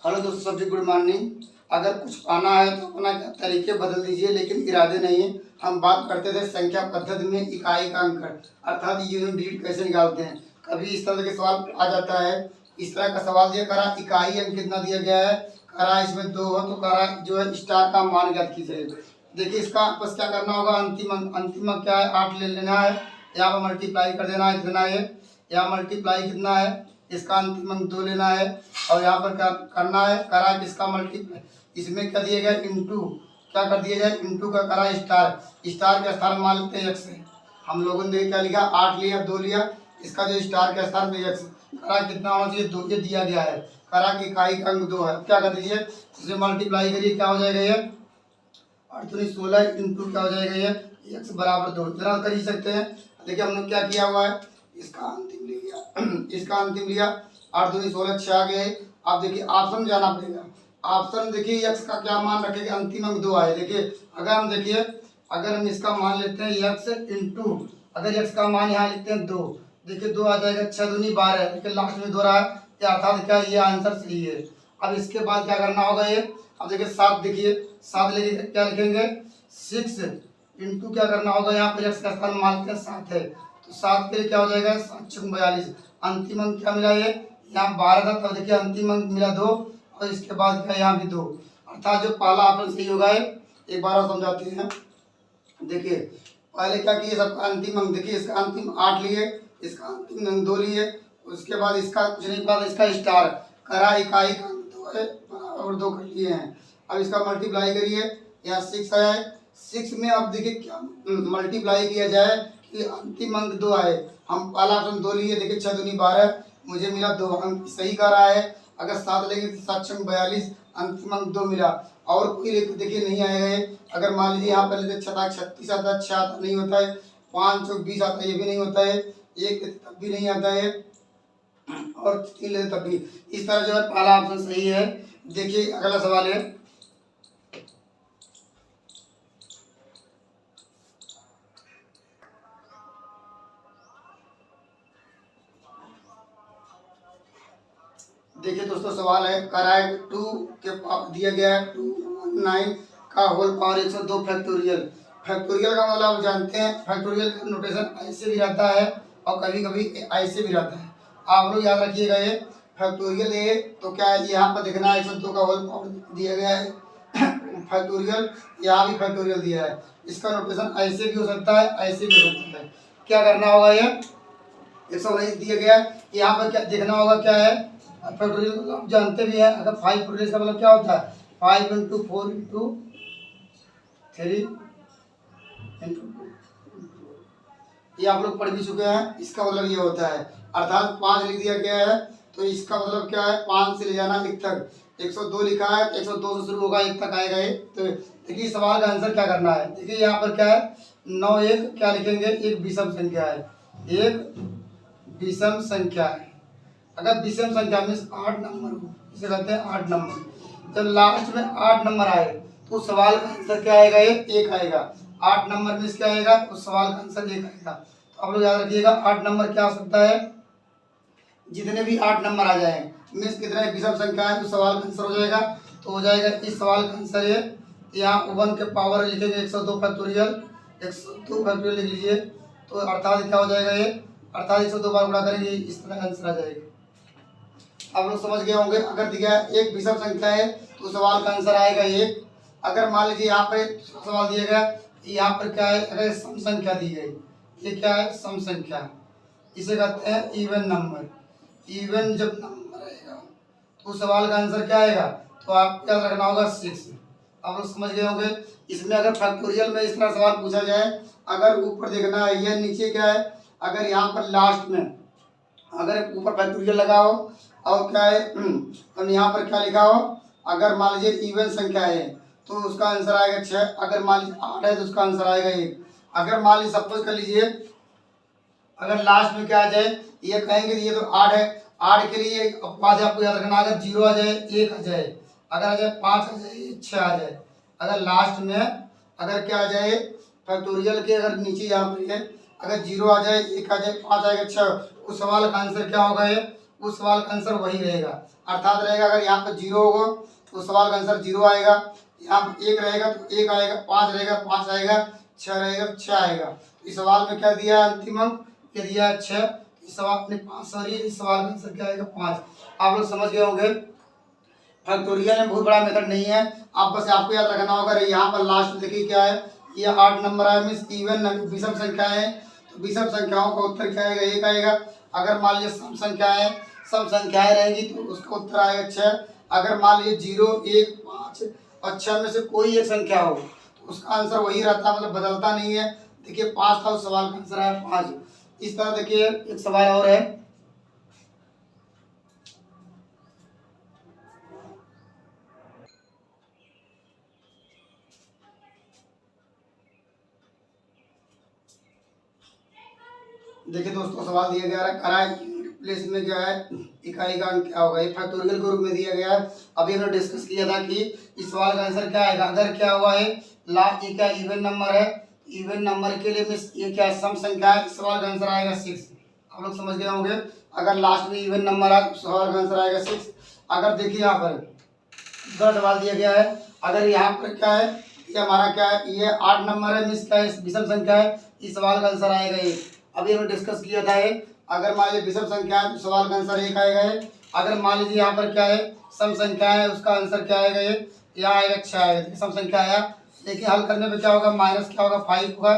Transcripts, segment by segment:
Hello दोस्तों, सबसे good morning. अगर कुछ पाना है तो अपना तरीके बदल दीजिए, लेकिन इरादे नहीं है। हम बात करते थे संख्या पद्धति में इकाई का अंकन अर्थात यूनिट डिजिट कैसे निकालते हैं। कभी इस तरह के सवाल आ जाता है। इस तरह का सवाल दिया करा इकाई अंक कितना दिया गया है, करा इसमें 2 हो तो करा जो है स्टार का मान ज्ञात कीजिए। देखिए इसका बस क्या करना होगा, अंतिम अंक क्या है 8 ले लेना है, यहाँ पर मल्टीप्लाई कर देना है कितना है, यहाँ मल्टीप्लाई कितना है, इसका अंतिम अंक 2 लेना है और यहाँ पर क्या करना है, करा किसका मल्टीप्लाई, इसमें क्या दिया गया इंटू, क्या कर दिया जाए इंटू का करा स्टार, स्टार के स्थान मान लेते हैं एक्स है। हम लोगों ने क्या लिखा 8 लिया 2 लिया, इसका जो स्टार के स्थान पे एक्स, करा कितना होना चाहिए 2, ये दिया गया है। करा की इकाई का अंक 2 है। क्या कर दीजिए इसे मल्टीप्लाई करिए, क्या हो जाएगा ये 8 दूनी 16 इंटू क्या हो जाएगा ये एक्स बराबर 2। इतना कर ही सकते हैं। देखिए हमने क्या किया हुआ है, इसका अंतिम लिया इसका अंतिम लिया 8 दूनी 16 6 आ गए। आप देखिए ऑप्शन जाना पड़ेगा। ऑप्शन देखिए एक्स का क्या मान रखेंगे, अंतिम अंक 2 आए। देखिए अगर हम देखिए अगर हम इसका मान लेते हैं एक्स इंटू, अगर एक्स का मान यहाँ लिखते हैं 2, देखिए 2 आ जाएगा 6 दूनी 12, देखिए लास्ट में 2 रहा है, अर्थात क्या ये आंसर सही है। अब इसके बाद क्या करना होगा ये, अब देखिए 7, देखिए 7 लेके क्या लिखेंगे 6 इंटू क्या करना होगा, यहाँ पर एक्स का स्थान मान लेते हैं 7 है तो 7 के लिए क्या हो जाएगा 7 6 42। अंतिम अंक क्या मिला ये, यहाँ 12 था तब देखिए अंतिम अंक मिला 2 और इसके बाद क्या यहाँ भी 2, अर्थात जो पहला ऑप्शन सही होगा। एक बार और समझाते हैं। देखिए पहले क्या किए, सबका अंतिम अंक देखिए, इसका अंतिम 8 लिए, इसका अंतिम अंक 2 लिए, उसके बाद इसका कुछ नहीं बाद इसका स्टार करा इकाई का अंक 2 है और 2 कर लिए हैं। अब इसका मल्टीप्लाई करिए, यहाँ 6 आया है, 6 में अब देखिए क्या मल्टीप्लाई किया जाए कि अंतिम अंक 2 आए। हम पहला ऑप्शन 2 लिए, देखिए 6 दूनी 12, मुझे मिला 2 अंक सही कर रहा है। अगर 7 लेंगे तो 7 6 42, अंतिम अंक 2 मिला। और कोई लेके देखिए नहीं आएगा ये। अगर मान लीजिए यहाँ पर लेते 36 आता है, 6 आता नहीं होता है, 5 और 20 आता है ये भी नहीं होता है, 1 तब भी नहीं आता है और 3 लेते तब भी। इस तरह जो है पहला ऑप्शन सही है। देखिए अगला सवाल है, देखिए दोस्तों सवाल है कराए 2 के दिया गया है 219 का होल पावर 102 फैक्टोरियल। फैक्टोरियल का मतलब आप जानते हैं, फैक्टोरियल का नोटेशन ऐसे भी रहता है और कभी कभी ऐसे भी रहता है। आप लोग याद रखिएगा ये फैक्टोरियल है तो क्या है, यहाँ पर देखना है 102 का होल पावर दिया गया है फैक्टोरियल, यहाँ भी फैक्टोरियल दिया है। इसका नोटेशन ऐसे भी हो सकता है ऐसे भी हो सकता है। क्या करना होगा, ये 119 दिया गया है, यहाँ पर क्या देखना होगा क्या है फैक्टोरियल आप जानते भी हैं। अगर 5 फैक्टोरियल का मतलब क्या होता है 5 इंटू 4 इंटू 3 इंटू 2, ये आप लोग पढ़ भी चुके हैं। इसका मतलब ये होता है अर्थात 5 लिख दिया गया है तो इसका मतलब क्या है 5 से ले जाना 1 तक। 102 लिखा है 102 से शुरू होगा 1 तक आएगा ये। तो देखिए सवाल का आंसर क्या करना है, देखिए यहाँ पर क्या है 9 1 क्या लिखेंगे, एक विषम संख्या है, एक विषम संख्या है। अगर विषम संख्या में 8 नंबर हो, इसे कहते हैं 8 नंबर, जब लास्ट में 8 नंबर आए तो सवाल का आंसर क्या आएगा, ये 1 आएगा। 8 नंबर में क्या आएगा, उस सवाल का आंसर 1 आएगा। तो आप लोग याद रखिएगा 8 नंबर क्या हो सकता है, जितने भी 8 नंबर आ जाए मीन्स कितने विषम संख्या है तो सवाल का आंसर हो जाएगा। तो हो जाएगा इस सवाल का आंसर ये, यहाँ 1 के पावर लिखेंगे 102 फैक्टोरियल, 102 फैक्टोरियल लिख लीजिए तो अर्थात क्या हो जाएगा ये, अर्थात 102 बार गुणा करेंगे इस तरह आंसर आ जाएगा। आप लोग समझ गए होंगे। अगर दिया एक विषम संख्या है तो सवाल का आंसर आएगा 1। अगर मान लीजिए यहाँ पर सवाल दिया गया, यहाँ पर क्या है अगर सम संख्या दी गई, ये क्या है सम संख्या, इसे कहते हैं इवन नंबर। इवन जब नंबर आएगा तो सवाल का आंसर क्या आएगा, तो आप याद रखना होगा 6। आप लोग समझ गए होंगे। इसमें अगर फैक्टोरियल में इस तरह सवाल पूछा जाए, अगर ऊपर देखना है यह नीचे क्या है, अगर यहाँ पर लास्ट में अगर ऊपर फैक्टोरियल लगा हो और क्या है और यहाँ पर क्या लिखा हो, अगर मान लीजिए इवन संख्या है तो उसका आंसर आएगा 6, अगर मान लीजिए 8 है तो उसका आंसर आएगा 1। अगर मान लीजिए सपोज कर लीजिए अगर लास्ट में क्या आ जाए, ये कहेंगे ये तो 8 है, 8 के लिए बात आपको याद रखना, अगर 0 आ जाए 1 आ जाए, अगर आ जाए 5 आ जाए 6 आ जाए, अगर लास्ट में अगर क्या आ जाए फैक्टोरियल के अगर नीचे यहाँ पर है अगर 0 आ जाए 1 आ जाए 5 आएगा 6, उस सवाल का आंसर क्या होगा ये, उस सवाल का आंसर वही रहेगा। अर्थात रहेगा अगर यहाँ पर 0 होगा तो उस सवाल का आंसर 0 आएगा, यहाँ पर 1 रहेगा तो 1 आएगा, 5 रहेगा 5 आएगा, 6 रहेगा तो 6 आएगा। इस सवाल में क्या दिया है अंतिम अंक, क्या दिया है 6। इस सवाल में 5 सॉरी इस सवाल का आंसर क्या आएगा 5। आप लोग समझ गए होंगे। फैक्टोरियल में बहुत बड़ा मेथड नहीं है, आप बस आपको याद रखना होगा। यहाँ पर लास्ट में देखिए क्या है, ये 8 नंबर है मीन्स इवन विषम संख्या है, तो विषम संख्याओं का उत्तर क्या आएगा 1 आएगा। अगर मान लीजिए सम संख्याएं रहेंगी तो उसका उत्तर आएगा 6। अगर मान लीजिए 0 1 5 और 6 में से कोई एक संख्या हो तो उसका आंसर वही रहता है, मतलब बदलता नहीं है। देखिए 5 था, उस सवाल का आंसर है 5। इस तरह देखिए एक सवाल और है, देखिए दोस्तों सवाल दिया गया है कराए प्लेस में क्या है इकाई का अंक क्या होगा, ये फैक्टोरियल के रूप में दिया गया है। अभी हमने डिस्कस किया था कि इस सवाल का आंसर क्या आएगा। अगर क्या हुआ है लास्ट ये क्या इवन नंबर है, इवन नंबर के लिए मिस ये क्या सम संख्या है, इस सवाल का आंसर आएगा 6। आप लोग समझ गए होंगे। अगर लास्ट में इवन नंबर है तो सवाल का आंसर आएगा 6। अगर देखिए यहाँ पर दूसरा सवाल दिया गया है, अगर यहाँ पर क्या है ये हमारा क्या है ये 8 नंबर है मिस क्या है विषम संख्या है, इस सवाल का आंसर आएगा 1। अभी हमने डिस्कस किया था ये, अगर मान लीजिए विषम संख्या है तो सवाल का आंसर 1 आएगा ये। अगर मान लीजिए यहाँ पर क्या है सम संख्या है उसका आंसर क्या आएगा ये, यहाँ आएगा 6 आएगा। सम संख्या आया, लेकिन हल करने पे क्या होगा माइनस क्या होगा 5 होगा,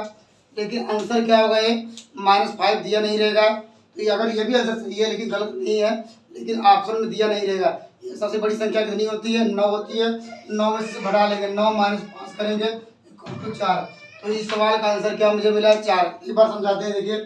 लेकिन आंसर क्या होगा ये -5 दिया नहीं रहेगा। तो ये अगर ये भी आंसर सही है लेकिन गलत नहीं है, लेकिन ऑप्शन में दिया नहीं रहेगा। ये सबसे बड़ी संख्या कितनी होती है 9 होती है, 9 में से घटा लेंगे 9 -5 करेंगे तो 4। तो इस सवाल का आंसर क्या मुझे मिला 4। एक बार समझाते हैं। देखिए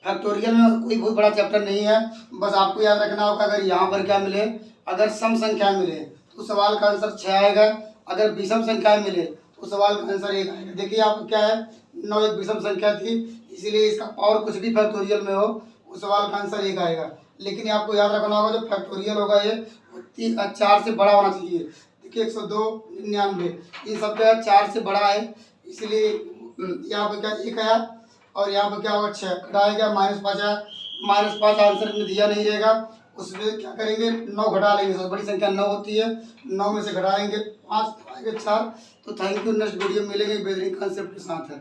फैक्टोरियल में कोई बहुत बड़ा चैप्टर नहीं है, बस आपको याद रखना होगा अगर यहाँ पर क्या मिले अगर सम संख्या मिले तो सवाल का आंसर 6 आएगा। अगर विषम संख्या मिले तो सवाल का आंसर 1 आएगा। देखिए आपको क्या है 9 एक विषम संख्या थी, इसीलिए इसका पावर कुछ भी फैक्टोरियल में हो उस सवाल का आंसर 1 आएगा। लेकिन आपको याद रखना होगा जो फैक्टोरियल होगा ये 4 से बड़ा होना चाहिए। देखिए 102 99 इन सब का 4 से बड़ा है, इसलिए यहाँ पर क्या 1 आया और यहाँ पर क्या होगा 6 घटाया गया -5 आया। -5 आंसर में दिया नहीं रहेगा, उसमें क्या करेंगे 9 घटा लेंगे। सबसे बड़ी संख्या 9 होती है, 9 में से घटाएंगे 5 आएंगे 4। तो थैंक यू, नेक्स्ट वीडियो में मिलेंगे बेहतरीन कॉन्सेप्ट के साथ है।